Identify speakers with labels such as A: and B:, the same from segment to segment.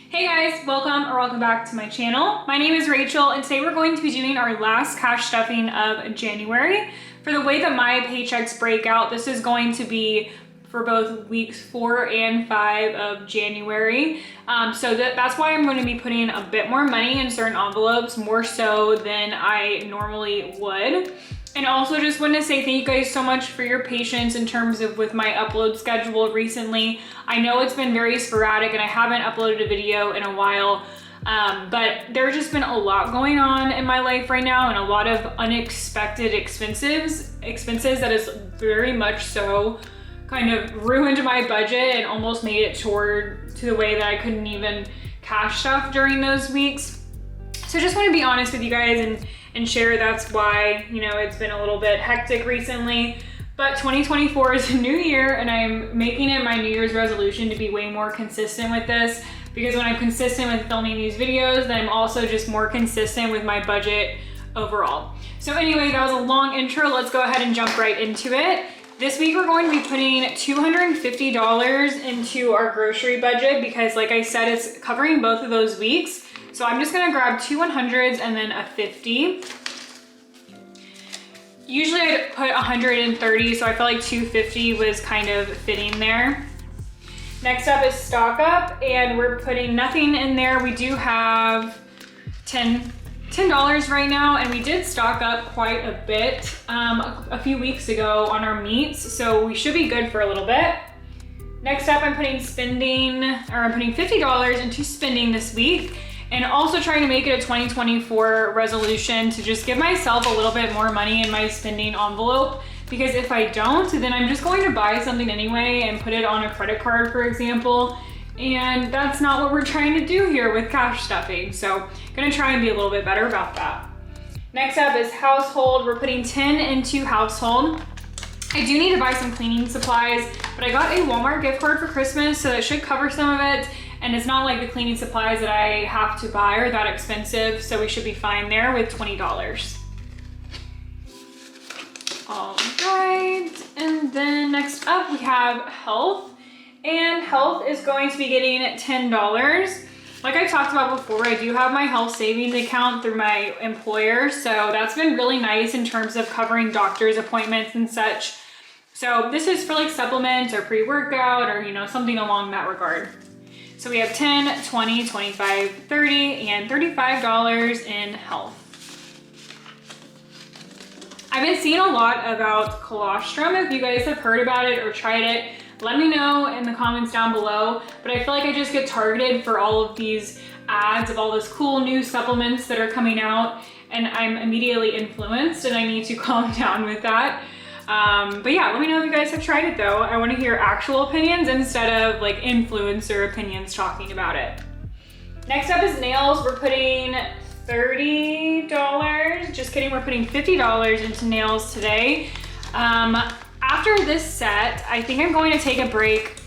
A: Hey guys, welcome back to my channel. My name is Rachel and today we're going to be doing our last cash stuffing of January. For the way that my paychecks break out, this is going to be for both weeks 4 and 5 of January. So that's why I'm going to be putting a bit more money in certain envelopes, more so than I normally would. And also just wanted to say thank you guys so much for your patience in terms of with my upload schedule recently. I know it's been very sporadic and I haven't uploaded a video in a while, but there's just been a lot going on in my life right now and a lot of unexpected expenses that is very much so kind of ruined my budget and almost made it to the way that I couldn't even cash stuff during those weeks. So I just want to be honest with you guys and share that's why, you know, it's been a little bit hectic recently. But 2024 is a new year and I'm making it my New Year's resolution to be way more consistent with this, because when I'm consistent with filming these videos, then I'm also just more consistent with my budget overall. So anyway, that was a long intro. Let's go ahead and jump right into it. This week we're going to be putting $250 into our grocery budget because like I said, it's covering both of those weeks. So I'm just gonna grab 2 100s and then a 50. Usually I'd put 130, so I felt like 250 was kind of fitting there. Next up is stock up, and we're putting nothing in there. We do have $10 right now, and we did stock up quite a bit a few weeks ago on our meats, so we should be good for a little bit. Next up, I'm putting $50 into spending this week. And also trying to make it a 2024 resolution to just give myself a little bit more money in my spending envelope, because if I don't, then I'm just going to buy something anyway and put it on a credit card, for example. And that's not what we're trying to do here with cash stuffing. So gonna try and be a little bit better about that. Next up is household. We're putting 10 into household. I do need to buy some cleaning supplies, but I got a Walmart gift card for Christmas, so that should cover some of it. And it's not like the cleaning supplies that I have to buy are that expensive, so we should be fine there with $20. All right, and then next up we have health. And health is going to be getting $10. Like I talked about before, I do have my health savings account through my employer, so that's been really nice in terms of covering doctor's appointments and such. So this is for like supplements or pre-workout or, you know, something along that regard. So we have $10, $20, $25, $30, and $35 in health. I've been seeing a lot about colostrum. If you guys have heard about it or tried it, let me know in the comments down below. But I feel like I just get targeted for all of these ads of all this cool new supplements that are coming out, and I'm immediately influenced and I need to calm down with that. But yeah, let me know if you guys have tried it though. I want to hear actual opinions instead of like influencer opinions talking about it. Next up is nails. We're putting $30. Just kidding, we're putting $50 into nails today. After this set, I think I'm going to take a break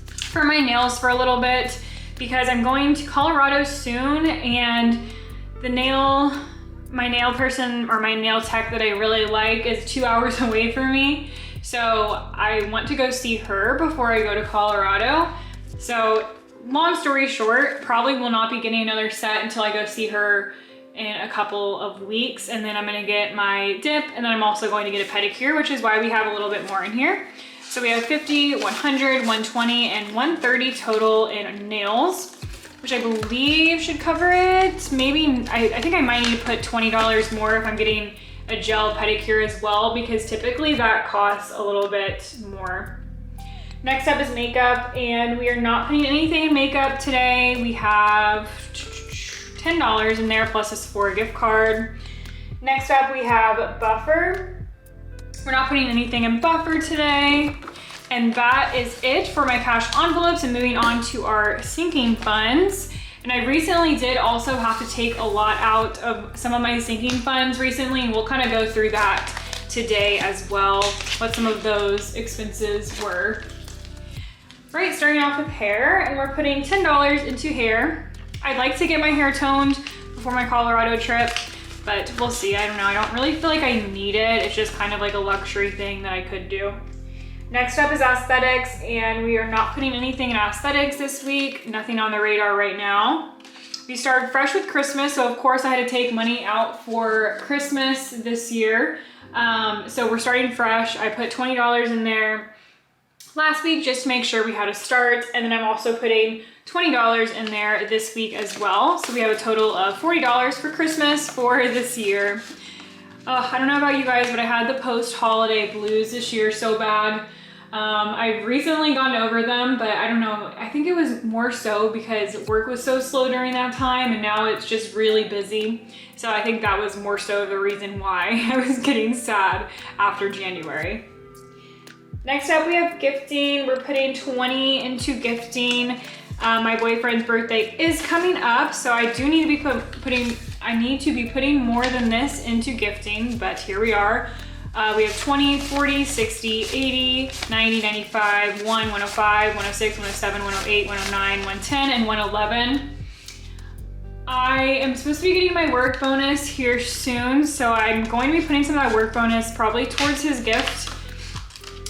A: for my nails for a little bit because I'm going to Colorado soon, and my nail person or my nail tech that I really like is 2 hours away from me. So I want to go see her before I go to Colorado. So long story short, probably will not be getting another set until I go see her in a couple of weeks. And then I'm gonna get my dip, and then I'm also going to get a pedicure, which is why we have a little bit more in here. So we have 50, 100, 120, and 130 total in nails, which I believe should cover it. Maybe, I think I might need to put $20 more if I'm getting a gel pedicure as well, because typically that costs a little bit more. Next up is makeup, and we are not putting anything in makeup today. We have $10 in there plus a Sephora gift card. Next up we have buffer. We're not putting anything in buffer today. And that is it for my cash envelopes, and moving on to our sinking funds. And I recently did also have to take a lot out of some of my sinking funds recently, and we'll kind of go through that today as well, what some of those expenses were. Right, starting off with hair, and we're putting $10 into hair. I'd like to get my hair toned before my Colorado trip, but we'll see. I don't know, I don't really feel like I need it. It's just kind of like a luxury thing that I could do. Next up is aesthetics, and we are not putting anything in aesthetics this week. Nothing on the radar right now. We started fresh with Christmas, so of course I had to take money out for Christmas this year. So we're starting fresh. I put $20 in there last week just to make sure we had a start, and then I'm also putting $20 in there this week as well. So we have a total of $40 for Christmas for this year. I don't know about you guys, but I had the post-holiday blues this year so bad. I've recently gotten over them, but I don't know. I think it was more so because work was so slow during that time, and now it's just really busy. So I think that was more so the reason why I was getting sad after January. Next up, we have gifting. We're putting 20 into gifting. My boyfriend's birthday is coming up, so I do need to be putting more than this into gifting, but here we are. We have 20, 40, 60, 80, 90, 95, 1, 105, 106, 107, 108, 109, 110, and 111. I am supposed to be getting my work bonus here soon, so I'm going to be putting some of that work bonus probably towards his gift,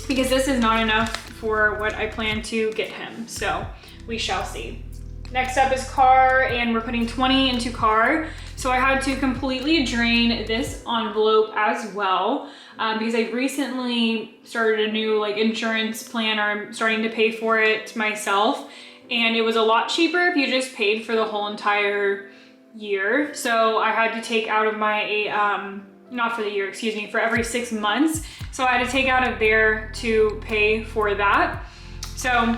A: because this is not enough for what I plan to get him, so we shall see. Next up is car, and we're putting 20 into car. So I had to completely drain this envelope as well because I recently started a new insurance plan, or I'm starting to pay for it myself. And it was a lot cheaper if you just paid for the whole entire year. So I had to take out of my, not for the year, excuse me, for every 6 months. So I had to take out of there to pay for that. So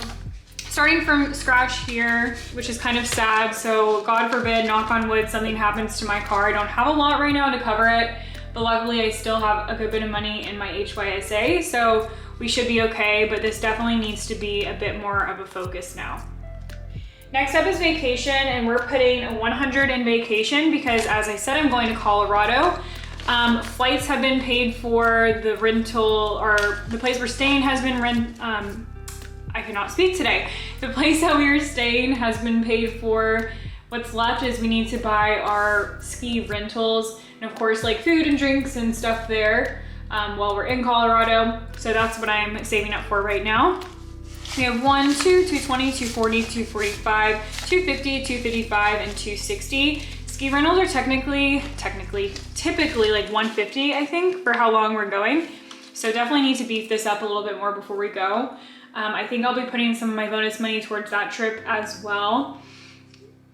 A: starting from scratch here, which is kind of sad. So God forbid, knock on wood, something happens to my car. I don't have a lot right now to cover it, but luckily I still have a good bit of money in my HYSA, so we should be okay, but this definitely needs to be a bit more of a focus now. Next up is vacation, and we're putting 100 in vacation because, as I said, I'm going to Colorado. Flights have been paid for, the rental, or the place we're staying has been I cannot speak today. The place that we are staying has been paid for. What's left is we need to buy our ski rentals, and of course food and drinks and stuff there while we're in Colorado. So that's what I'm saving up for right now. We have 1, 2, 220, 240, 245, 250, 255, and 260. Ski rentals are typically like 150, I think, for how long we're going. So definitely need to beef this up a little bit more before we go. I think I'll be putting some of my bonus money towards that trip as well.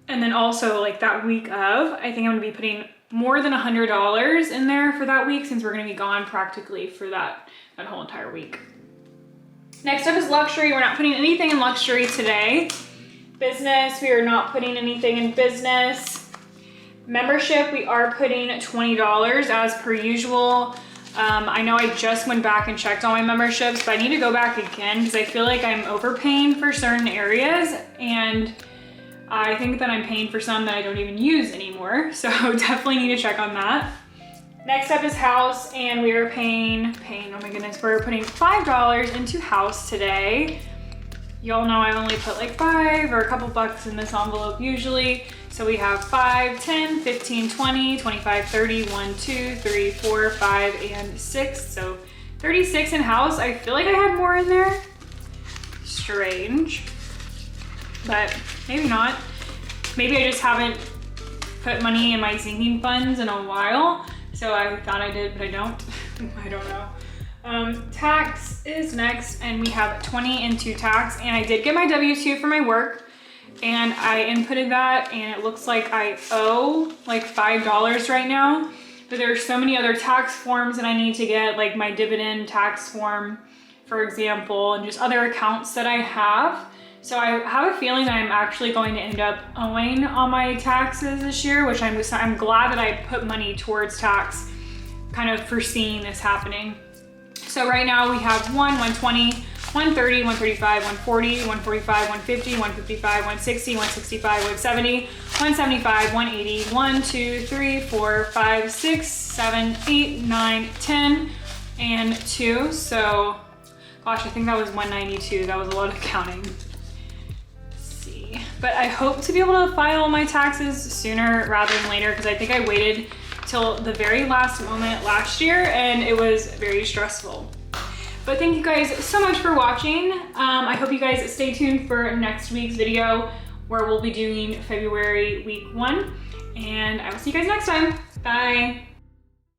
A: And then also that week of, I think I'm gonna be putting more than $100 in there for that week, since we're gonna be gone practically for that whole entire week. Next up is luxury. We're not putting anything in luxury today. Business, we are not putting anything in business. Membership, we are putting $20 as per usual. I know I just went back and checked all my memberships, but I need to go back again because I feel like I'm overpaying for certain areas, and I think that I'm paying for some that I don't even use anymore. So definitely need to check on that. Next up is house, and we are paying, oh my goodness, we're putting $5 into house today. Y'all know I only put like $5 or a couple bucks in this envelope usually. So we have 5, 10, 15, 20, 25, 30, 1, 2, 3, 4, 5, and 6. So 36 in house. I feel like I had more in there. Strange, but maybe not. Maybe I just haven't put money in my sinking funds in a while. So I thought I did, but I don't. I don't know. Tax is next, and we have 20 into tax, and I did get my W-2 for my work, and I inputted that, and it looks like I owe like $5 right now, but there's so many other tax forms that I need to get, like my dividend tax form, for example, and just other accounts that I have. So I have a feeling that I'm actually going to end up owing on my taxes this year, which I'm glad that I put money towards tax, kind of foreseeing this happening. So right now we have 120, 130, 135, 140, 145, 150, 155, 160, 165, 170, 175, 180, 1, 2, 3, 4, 5, 6, 7, 8, 9, 10, and 2. So, gosh, I think that was 192. That was a lot of counting. But I hope to be able to file my taxes sooner rather than later, because I think I waited till the very last moment last year and it was very stressful. But thank you guys so much for watching. I hope you guys stay tuned for next week's video where we'll be doing February week 1. And I will see you guys next time. Bye.